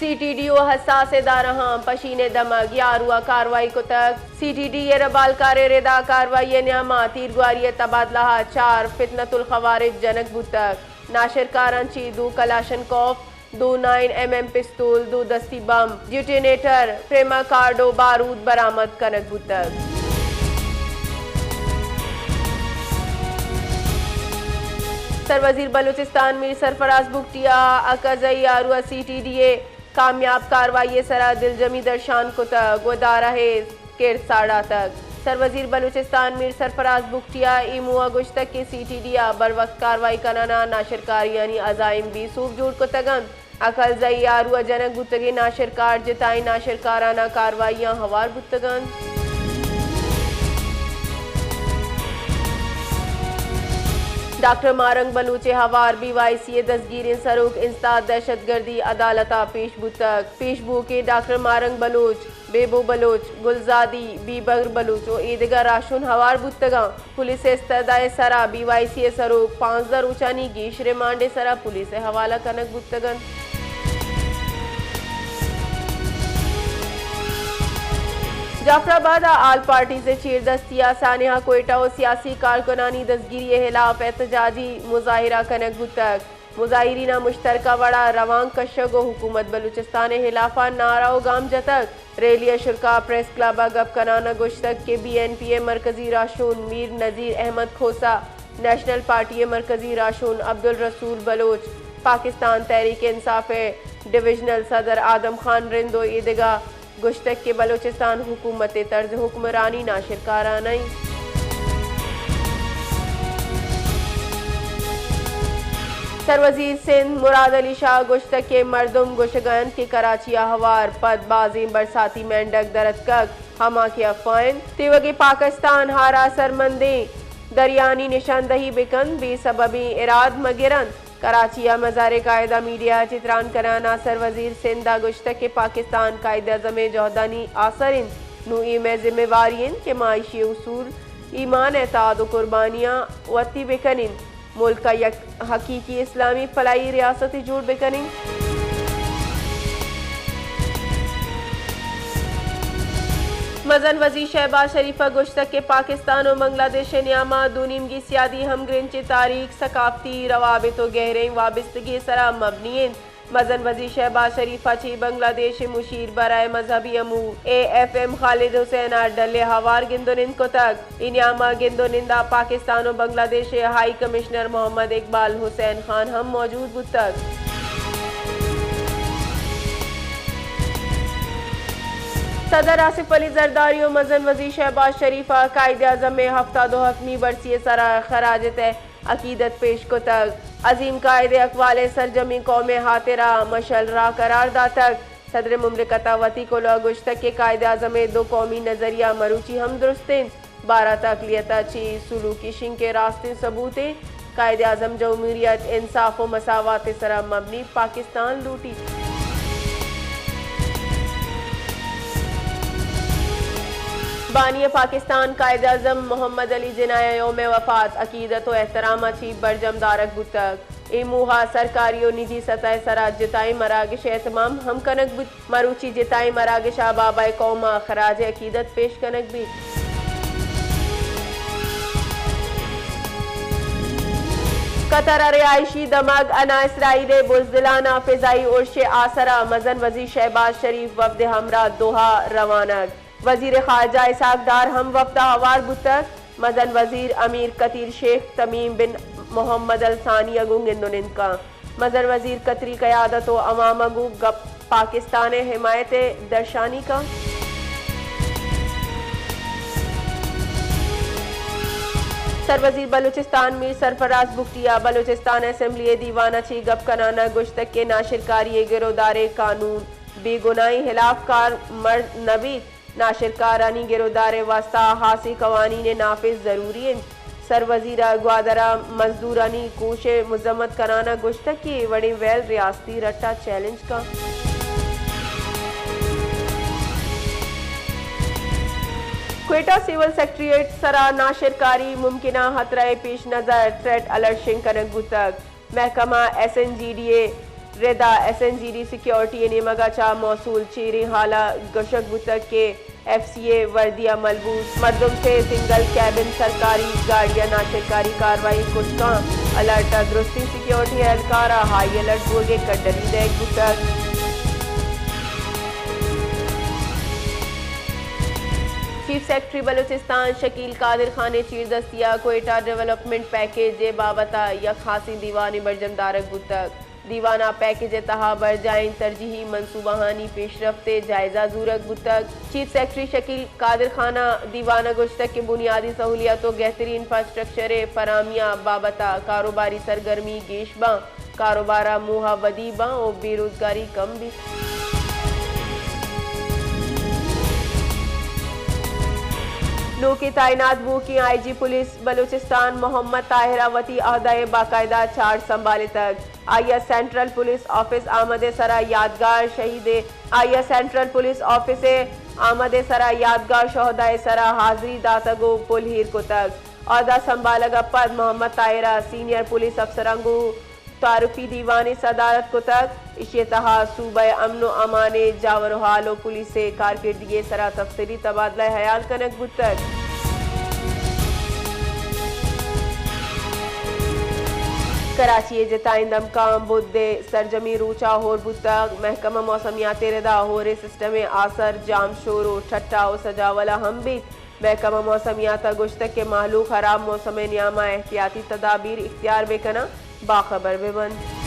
CTDO हसास दारहा पशीने दमक यारुआ कार्रवाई को तक CTD रबाल रेदा कार्रवाई न्यामा तीरगुआरी तबादला 4 फितनतुल खवारिज जनक बुतक नाशिर कारांची 2 कलाशनकोफ 2 9mm पिस्तूल 2 दस्ती बम ड्यूटेनेटर प्रेमा कार्डो बारूद बरामद कनक बुतक। सरवजीर बलूचिस्तान मीर सरफराज बुगटिया अकजई यारुआ CTDA कामयाब कार्रवाई सरा दिलजमी दर्शान को तक गोदारा है केर साड़ा तक। सरवजीर बलूचिस्तान मीर सरफराज बुगटिया इमुआ गुश्तक के CTDA बर वक्त कार्रवाई कराना नाशिरकार यानी अजाइम भी सूफ जूड़ को तगन अकल जई यारुआ जनक बुतगे नाशिरकार जिताई नाशिरकाराना कार्रवाइयां हवार बुतगन। डॉक्टर मारंग बलूचे हवार BYCA दसगीर सरूक इंस्ताद दहशतगर्दी अदालता पेश बुतक पेशबू के डॉक्टर मारंग बलूच बेबो बलूच गुलजादी बीबर बलूच और ईदगा राशुन हवार बुतगा पुलिस इस्तदाए सरा BYCA सरूक 5000 ऊंचानी गीश रिमांडे सरा पुलिस हवाला कनक बुतगन। जाफराबाद आल पार्टी से चीरदस्तिया सानिया कोयटा और सियासी कारकुनानी दसगिरी खिलाफ एहतजाजी मुजाहिरा कनक बुतक मुजाहिरीना मुश्तरका वड़ा रवांग कशगो हुकूमत बलूचिस्तान खिलाफा नाराओ गाम जतक रैलिया शुरा प्रेस क्लब गप कनाना गुश्तक के BNPA मरकजी राशून मीर नज़ीर अहमद खोसा नेशनल पार्टी मरकजी राशून अब्दुल रसूल बलोच पाकिस्तान तहरीक इंसाफ डिविजनल सदर आदम खान रिंदो ईदगा गुश्तक के बलूचिस्तान हुकूमत तर्ज हुक्मरानी नाशिरकाराना सरवजीर सिंध मुराद अली शाह गुश्तक के मरदुम गुशगन के कराची हवार पदबाजी बरसाती मेंढक दरदकक हमा के अफवाइन तिवगे पाकिस्तान हारा सरमंदे दरियानी निशानदही बिकन बेसबबी इराद मगिरन कराची मज़ार कायदा मीडिया चित्रान कराना सरवजीर सिंधा गुश्तक के पाकिस्तान कायद अज़म जौहदानी आसरिन नुई में जिम्मेवारियन के माइशी उसूल ईमान एताद कुर्बानियाँ वती बिकनिन मुल्क का यक हकीकी इस्लामी फलाई रियासती जुड़ बिकनिन। मजन वजी शहबाज शरीफा गुश्तक के पाकिस्तान और बांग्लादेश न्यामा दूनीमगी सियादी हमग्रिंच तारीख सकाफती रवाबित और गहरे वाबिस्तगी सरा मबनीन मजन वजी शहबाज शरीफा ची बांग्लादेश मुशीर बराए मजहबी अमू AFM खालिद हुसैन डल्ले हवार गिंदोनिंद को तक इन्यामा गिंदोनिंदा पाकिस्तान और बांग्लादेश हाई कमिश्नर मोहम्मद इकबाल हुसैन खान हम मौजूद बुतक। सदर आसिफ अली जरदारी और मजन वजी शहबाज शरीफा कायदे आज़म में हफ्ता 2 हकमी बरसी सरा खराजत अकीदत पेश को तक अजीम कायदे अकवाले सरजमी कौम हातिरा मशलरा करार दा तक सदर मुमलिकता वती को गुश्तक के कायदे आज़म 2 कौमी नजरिया मरूची हम दुरुस्तें 12 तकलियता ची सुलूकी शिंग के रास्ते सबूते कायदे आज़म जमहूरियत इंसाफ व मसावात सरा मबनी पाकिस्तान लूटी। बानिया पाकिस्तान कायद अज़म मोहम्मद अली जिनाया योम वफात अकीदत व एहतराम छी बरजम दारक बुतक इमूहा सरकारी और निजी सतह सरा जिताई मरागिश एहतमाम हम कनक मरूची जिताई मरागिश बाबा कौमा खराज अकीदत पेश कनक भी। कतर रिहायशी दमग अना इसराइल बुज़दिलाना फिजाई उर्श आसरा मजन वजी शहबाज शरीफ वफद हमरा दोहा रवानक वजीर खारजा इसाकदार हम वफदा हवार बुतक मजन वजीर अमीर कतीर शेख तमीम बिन मोहम्मद अल सानी अगुंग इंदोनिंदा मजन वजीर कतरी क़यादत व अवाम अगू गप पाकिस्तान हिमायत दर्शानी का। सरवजीर बलूचिस्तान मीर सरफराज बुगटिया बलूचिस्तान असम्बली दीवाना छी गप कनाना गुश्तक के नाशिरकारी गिरोदारे कानून बेगुनाही खिलाफकार मर्द नबी नाशिरकारानी गिरोदारे वास्ता हासी कवानीन नाफिज जरूरी सरवजीरा ग्वादरा मजदूरानी कोशे मुजम्मत कराना गुश्तक की वड़ी वैल रियासती रट्टा चैलेंज का। क्वेटा सिविल सेक्रेटरीट सरा नाशिरकारी मुमकिना खतरा पेश नजर थ्रेट अलर्ट शिंग कनक बुतक महकमा SNGDA रेदा SNGD सिक्योरिटी निमगा चा मौसूल चेरे हाला गशक बुतक के FCA वर्दिया मलबूस मर्दम से सिंगल कैबिन सरकारी गाड़ियां नाशकारी कार्रवाई कुछ का अलर्ट दुरुस्ती सिक्योरिटी एहलकार हाई अलर्ट बोगे कड्डली देख बुतक चीफ सेक्रेटरी बलूचिस्तान शकील कादिर खान ने चीर दस्तिया कोयटा डेवलपमेंट पैकेज जे बाबता या खासी दीवानी बरजमदारक बुतक दीवाना पैकेज तहा बर जाइन तरजीही मनसूबाहानी पेशरफ्ते जायजा जूरक बुतक चीफ सेक्रेटरी शकील कादिर खाना दीवाना गुश्तक के बुनियादी सहूलियात बेहतरीन इंफ्रास्ट्रक्चर फरामिया बाबता कारोबारी सरगर्मी गेशबा कारोबारा मुहा वदीबा और बेरोजगारी कम भी नो के तैनात वो की IG पुलिस बलूचिस्तान मोहम्मद ताहिरावती अहदाए बाकायदा चार्ज संभाले तक आया सेंट्रल पुलिस ऑफिस आमदे सरा यादगार शहीद आया सेंट्रल पुलिस ऑफिस आमदे सरा यादगार शहदाए सरा हाजिरी दातगो पुल हीर को तक अहदा संभालगा पद मोहम्मद ताहिरा सीनियर पुलिस अफसरंगू तारुफी दीवानी सदारत को तक इसे तहा सूबे अमनो अमाने जावर हालो पुलिस से कारकिर्दगी सरा तफसीली तबादला हयाल कनक बुतक कराची जताइंदम काम बुद्दे सरजमी रूचा होर बुतक महकमा मौसमियात रेदा होरे सिस्टम आसर जाम शोरो ठट्टा और सजावला हम भी महकमा मौसमियात गुश्तक के मालूक खराब मौसम नियामा एहतियाती तदाबीर इख्तियार बेकना बाखबर बेबंद